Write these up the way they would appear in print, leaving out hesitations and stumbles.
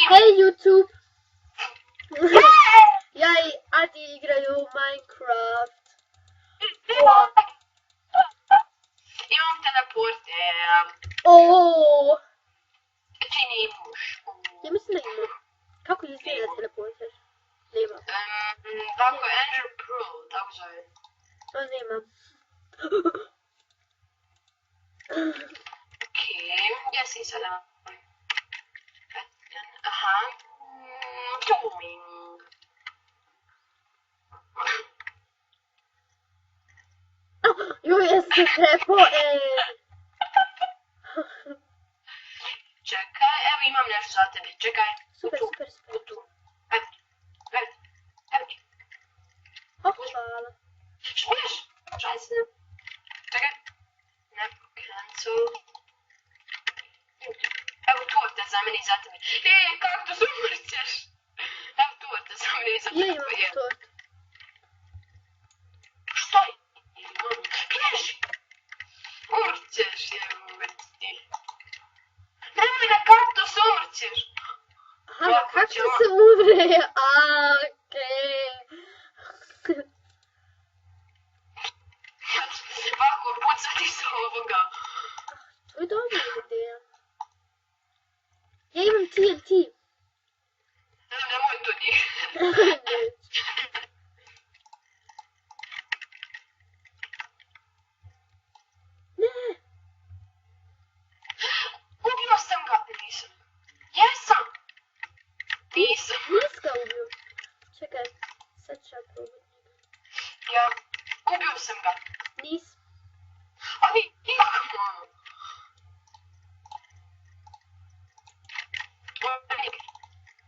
Hej YouTube! Ja i Adi igraju Minecraft. Imam teleporte. Oooo! Ti ne imaš. Ja mislim da ima. Kako izgleda teleporter? Nema. Tako je Ender Pearl, tako zove. O, nema. Okej, gdje si sada? Aha. Zooming. Jo, ja se prepao, Čekaj, evo imam nešto za tebe. Čekaj. Super, Tu, super, super. tu. Evo ti. Evo ti. Oh, hvala. Šmiš? Šajse. Čekaj. Ne, cancel. Evo torta za mene i za tebe. Kaktus umrćeš. Evo torta za mene i za tebe. Ja imam tort. Što je? Bježi. Umrćeš, jebati. Nemoj da kaktus umrćeš. Aha, kako se umre? Okej. Ovako pucati sa ovoga. To je dobra ideja. Ja imam TNT. Nemoj to njih. Ne. Ubio sam ga. Nisam. Jesam. Nisam. Nis ga ubio. Čekaj, sad ću ja probati. Ja. Ubio sam ga. Nis. Ali nikako.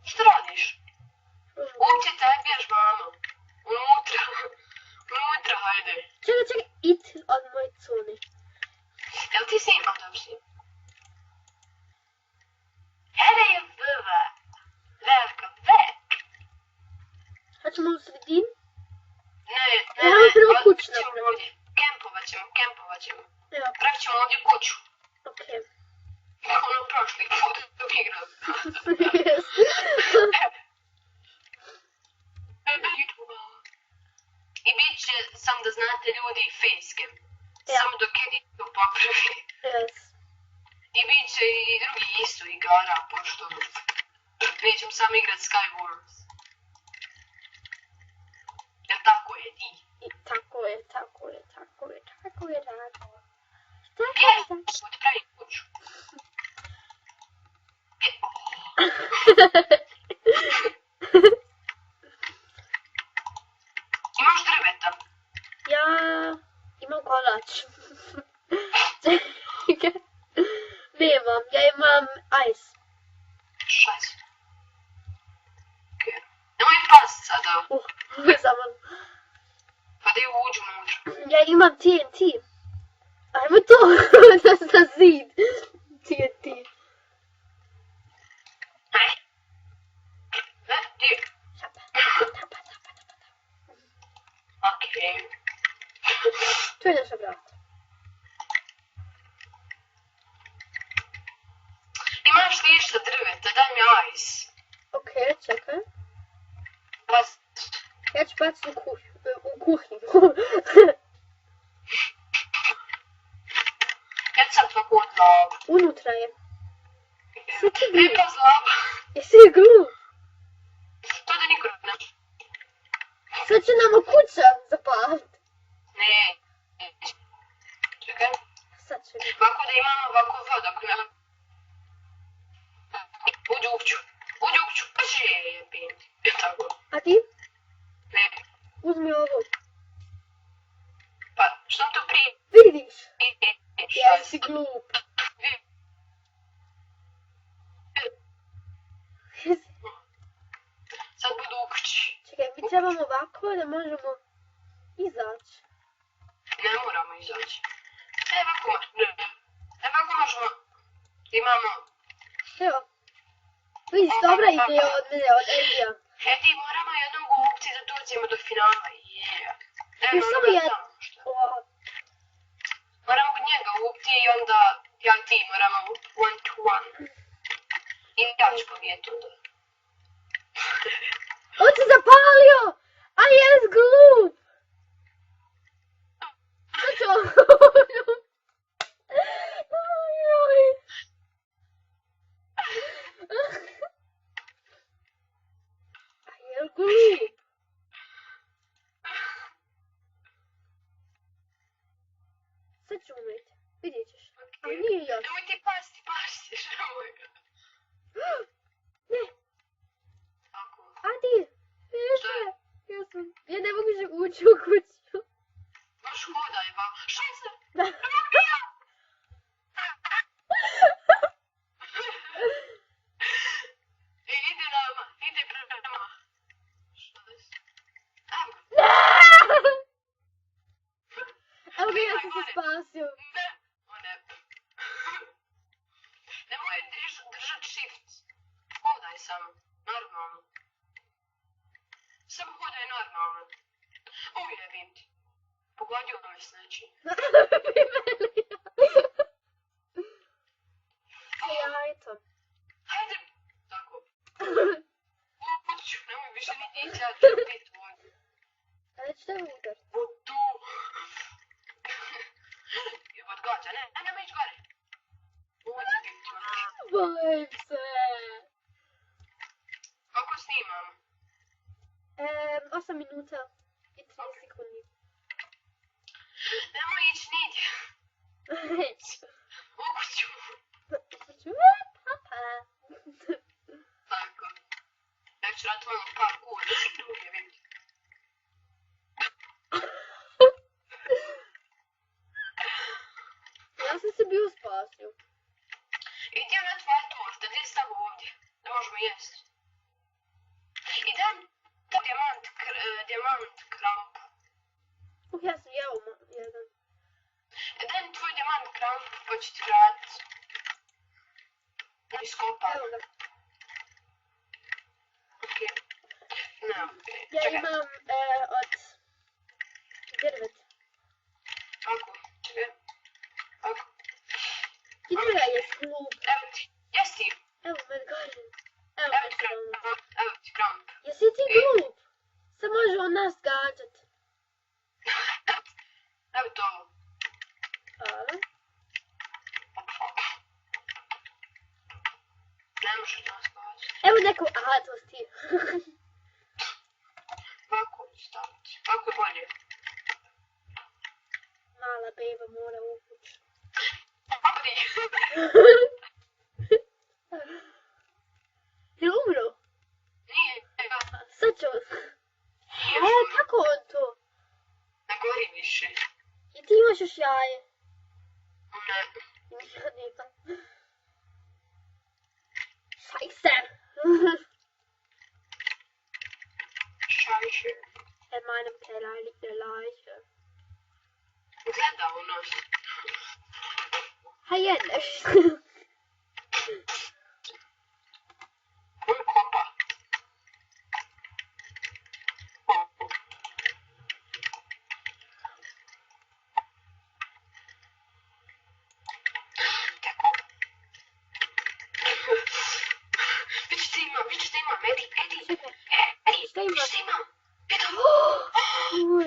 Što radiš? Uopće tebješ, mama. Unutra. Unutra, hajde. Čekaj, it od moje cune. Jel ti si imao dobro si? Hele je vrva. Velika, vek. Hoćemo u sredinu? Ne, Evo prvo kuću ćemo napraviti. ovdje. Kempovat ćemo. Evo, Pravit ćemo ovdje kuću. okej. Ono prošli put dok igrao. I bit će, sam da znate ljudi, facecam. Samo dok edit to popravi. Yes. I bit će i drugi isto igara, pošto nećem sam igrat Skywars. Jel tako je ti? I tako je. Gdje? Od pravi kuću. Imaš drveta? Ja imam kolač. Čekaj. Nemam, ja imam ice. Šajs. Nemoj past sada. Samo. Pa da je uđu unutra. Ja imam TNT. Ajmo to, za zid. TNT. Gdje? Okej. To je naša vrata. Imaš li išta drveta? Daj mi ice. Okej, čekaj. Bast. Ja ću baciti u kuhinju. Kad sam tako od lava. Unutra je. Sve ti glu. Lijepa zlava. Jesi glu? To da niko ne... Sad će nama kuća zapalit. Ne. Čekaj. Sad će mi. Ovako da imamo ovako vodak. Uđu u kuću. Pa jebim. Tako. A ti? Ne. Uzmi ovo. Pa što to prije? Vidiš? Jesi glup. Sad budu u kući. Čekaj, mi trebamo ovako da možemo izaći. Ne moramo izaći. Ovako možemo... Imamo... Evo. Vidiš, dobra ideja od mene, od Endija. Ti moramo jednom gubiti da dođemo do finala. Još samo jedan. Moramo kod njega ubiti i onda ja i ti moramo one to one. I ja ću pobijeti onda. On se zapalio! A jes glup! Sad ću vam... Ojoj. A je glup? Sad ću umreti. Vidjet ćeš. A nije još. Nemoj ti pasti, nemoj ga. Ne. Tako. A ti? Šta je? Ja ne mogu više ući u kuću. Baš hodaj, ba. Šta je se? Da. Ide nama, ide prema. Šta je se? Evo ga. Ne! Evo ga, ja sam se spasio. Ne. O ne. Nemoj držat shift. Hodaj samo. Normalno. Samo hodaj normalno. Ujebim ti. Pogodio me s nečim. Sa jajcom. Hajde. Tako. Otiću, nemoj više ni ići, ja ću biti ovdje. A ću te udar. O tu. Odgađa, ne, nemoj ići gore. Ovdje biti ovdje. Bojim se. Kako snimam? 8 minuta i 3 sekundi. Nemoj ići nigdje. U kuću. Papa. Tako. Ja ću raditi tvojom parkour. Ujebim ti. Ja sam se bio spasio. Idi na tvoja torta, gdje je stavu ovdje? Da možemo jesti. I daj to dijamant kramp. Ja sam jeo jedan. Daj mi tvoj dijamant kramp pa ću ti vratiti. Iskopam. Evo ga. Okej. Ne, Ja čekaj. imam od drvet. Ako, čekaj. Ako. Ti treba je glup. Evo ti. Jesi? Evo me gore. Evo Evo me ti samo. kramp. Evo ti kramp. Jesi ti glup? Sad može on nas gađat. Evo to ovo. Hvala. Ne može to spavati. Evo neko, aha, to si ti. Ovako ću staviti. Ovako je bolje. Mala beba mora uvući. Papri. Je umro? Nije. Sad ću... Kako on to? Ne gori više. I ti imaš još jaje? Ne. Ja nemam. Scheiße! Scheiße. In meinem Keller liegt eine Leiche. Gleda u nas. Hajene! On kopa. Tako. Vidiš šta imam, Edi. Čekaj, Edi, šta imaš? vidiš šta imam. Vidi Uj.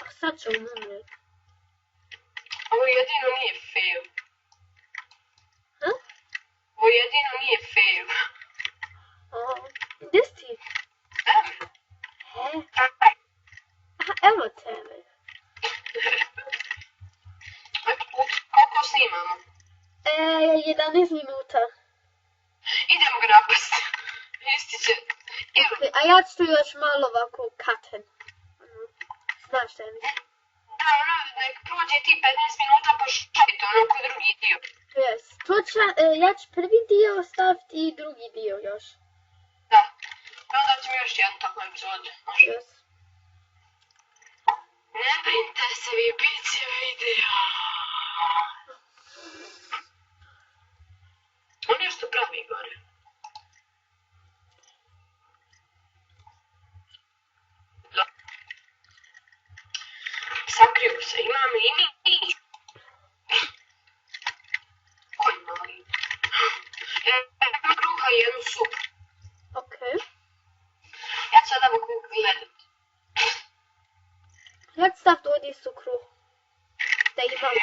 A sad ću umret. Ovo jedino nije fail. Ha? Ovo jedino nije fail. Gdje si ti? Evo. Aha, evo tebe. Koliko snimamo? 11 minuta. Idemo ga napast. Istiće. Evo. A ja ću još malo ovako katen. Znaš šta je mi? Da, nek prođe ti 15 minuta pa šalite ono ko drugi dio. Yes. Ja ću prvi dio staviti i drugi dio još. Da. Onda ćemo još jednu takvu epizodu. Može? Yes. Ne brinite se vi, bit će video. On nešto pravi gore. Da. Sakrio se, imam i mi. kruha i jednu supu. Okej. Ja ću sada mogu gledat. Ja ću staviti ovdje istu kruh. Da imam.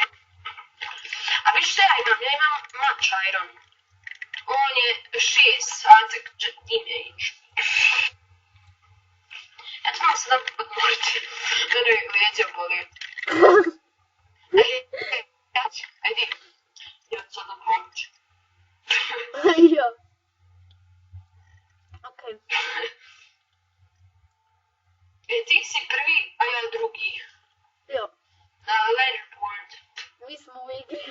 A viš šta ja imam? Ja imam mač iron. On je 6 sati teenage. Ja ću malo sada podmoriti. Mene leđa boli. Ajde. Ja ću sada pomoći. Ja. Okej. Ti si prvi, a ja drugi. Jo. Na leaderboard. Mi smo u igri.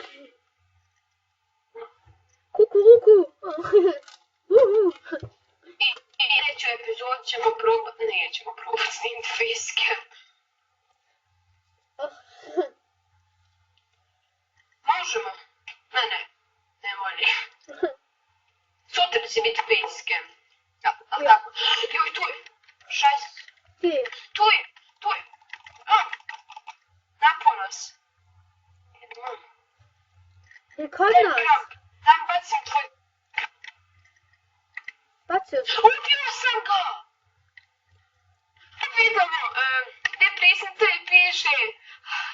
Kuku, kuku. I sljedeću epizodu ćemo probati, nećemo probati snimiti facecam. Možemo. Ne molji. Sutra će biti facecam. Ali tako. Joj, tu je. Šest. Gdje? Tu je. Napao nas. Je kod nas? Daj bacim tvoj. Bacio sam. Ubio sam ga! Vidimo, gdje prisnite i piše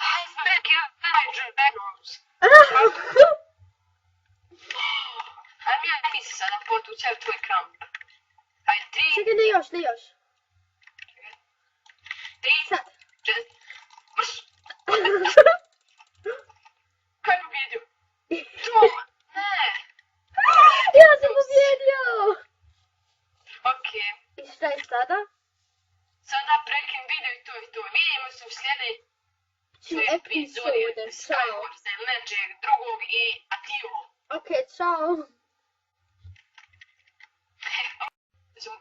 Husband killed my dragons. Ajme ja ti se sada potućav tvoj kramp. Ajde, 3, Čekaj, ne još. 3, Sad. 4, mrš! Kaj je vidio? Tu! Ne! Ja sam pobjedio! Okej. I šta je sada? Sada prekim video i to je to. Vidimo se u sljedećoj epizodi Epizode, čao. Skywars ili nečeg drugog i adijo. Okej, čao. Mi smo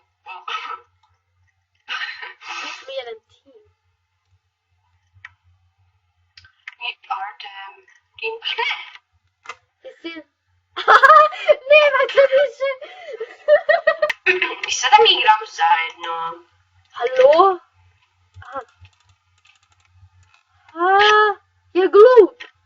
jedan tim. We are the team. Jesi? Nema se više! I sada mi igramo zajedno. Halo? Aha. Je glup!